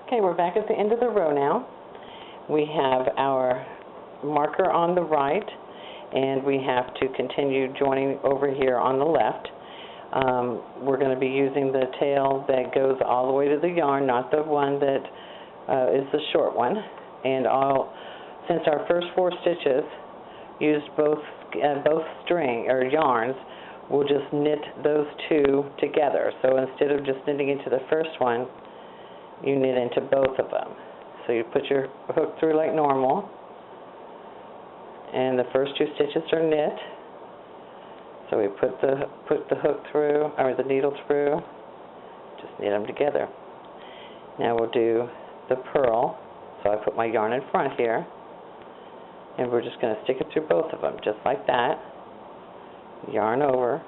Okay, we're back at the end of the row now. We have our marker on the right, and we have to continue joining over here on the left. We're going to be using the tail that goes all the way to the yarn, not the one that is the short one. And since our first 4 stitches used both string or yarns, we'll just knit those 2 together. So instead of just knitting into the first one, you knit into both of them. So you put your hook through like normal, and the first 2 stitches are knit. So we put the hook through, or the needle through, just knit them together. Now we'll do the purl. So I put my yarn in front here, and we're just going to stick it through both of them, just like that. Yarn over,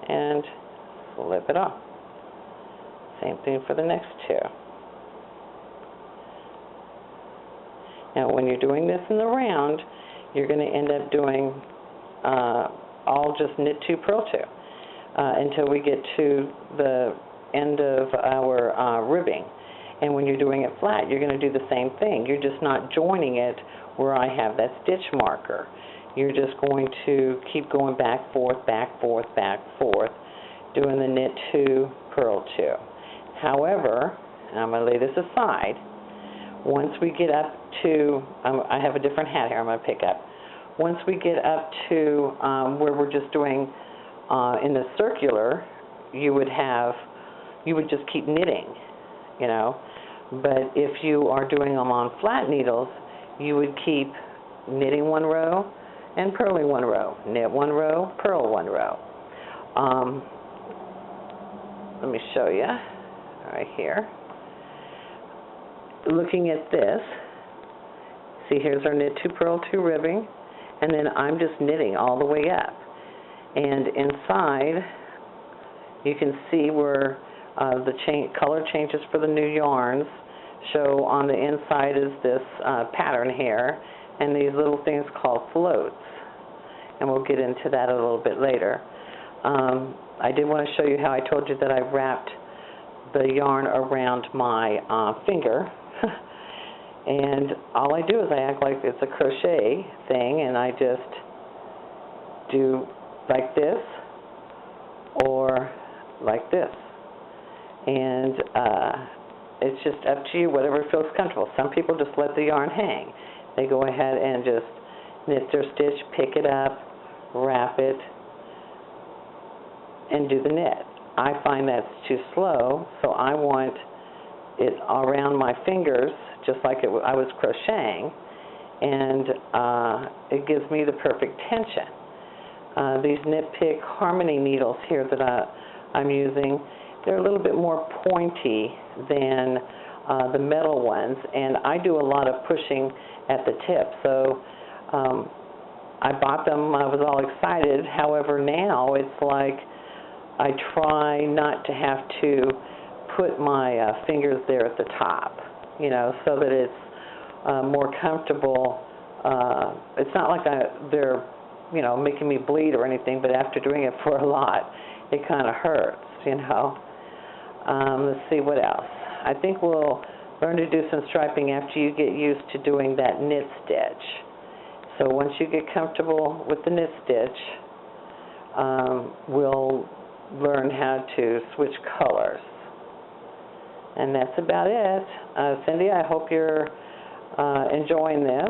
and flip it off. Same thing for the next 2. Now when you're doing this in the round, you're going to end up doing all just knit 2, purl 2, until we get to the end of our ribbing. And when you're doing it flat, you're going to do the same thing. You're just not joining it where I have that stitch marker. You're just going to keep going back, forth, back, forth, doing the knit 2, purl 2. However, and I'm going to lay this aside, once we get up to, I have a different hat here I'm going to pick up. Once we get up to where we're just doing in the circular, you would just keep knitting, you know. But if you are doing them on flat needles, you would keep knitting 1 row and purling 1 row. Knit 1 row, purl 1 row. Let me show you right here. Looking at this, see, here's our knit 2, purl 2 ribbing, and then I'm just knitting all the way up. And inside, you can see where the color changes for the new yarns show. On the inside is this pattern here, and these little things called floats. And we'll get into that a little bit later. I did want to show you how I told you that I wrapped the yarn around my finger. And all I do is I act like it's a crochet thing, and I just do like this or like this. And it's just up to you, whatever feels comfortable. Some people just let the yarn hang. They go ahead and just knit their stitch, pick it up, wrap it, and do the knit. I find that's too slow, so I want it around my fingers, just like I was crocheting, and it gives me the perfect tension. These Knit Pick Harmony needles here that I'm using, they're a little bit more pointy than the metal ones, and I do a lot of pushing at the tip. So I bought them, I was all excited. However, now it's like I try not to have to put my fingers there at the top, you know, so that it's more comfortable. It's not like they're, you know, making me bleed or anything, but after doing it for a lot, it kind of hurts, you know. Let's see what else. I think we'll learn to do some striping after you get used to doing that knit stitch. So once you get comfortable with the knit stitch, we'll learn how to switch colors. And that's about it. Cindy, I hope you're enjoying this,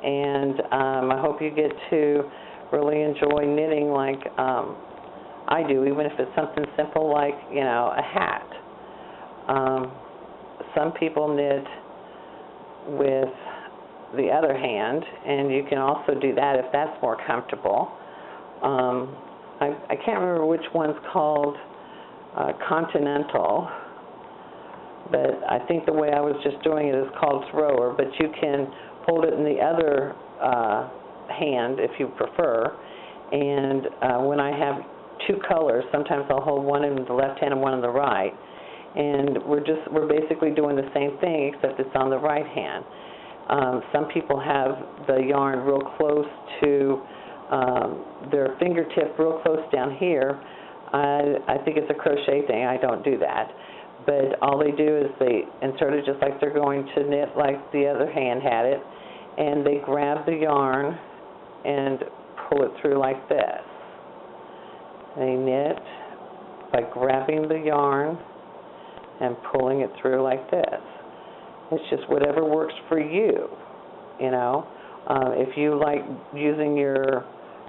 and I hope you get to really enjoy knitting like I do, even if it's something simple like, you know, a hat. Some people knit with the other hand, and you can also do that if that's more comfortable. I can't remember which one's called Continental, but I think the way I was just doing it is called thrower, but you can hold it in the other hand if you prefer. And when I have 2 colors, sometimes I'll hold one in the left hand and one in the right. And we're basically doing the same thing, except it's on the right hand. Some people have the yarn real close to their fingertip, real close down here. I think it's a crochet thing. I don't do that. but all they do is they insert it just like they're going to knit like the other hand had it, and they grab the yarn and pull it through like this. They knit by grabbing the yarn and pulling it through like this. It's just whatever works for you, you know. If you like using your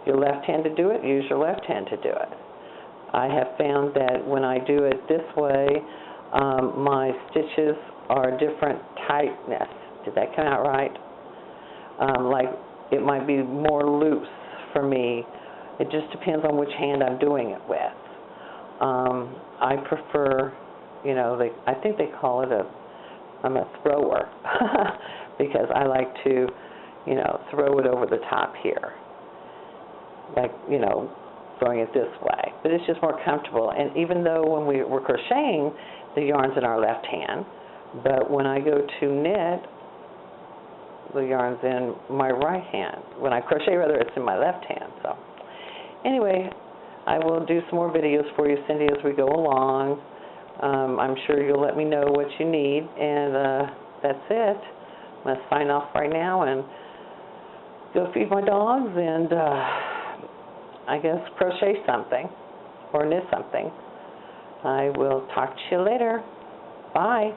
left hand to do it, use your left hand to do it. I have found that when I do it this way, my stitches are different tightness. Did that come out right? Like it might be more loose for me. It just depends on which hand I'm doing it with. I prefer, you know, I think they call it I'm a thrower because I like to, you know, throw it over the top here. Like, you know, throwing it this way. But it's just more comfortable. And even though when we're crocheting, the yarn's in our left hand, but when I go to knit, the yarn's in my right hand. When I crochet, rather, it's in my left hand. So anyway, I will do some more videos for you, Cindy, as we go along. I'm sure you'll let me know what you need, and that's it. I'm going to sign off right now and go feed my dogs and I guess crochet something or knit something. I will talk to you later. Bye.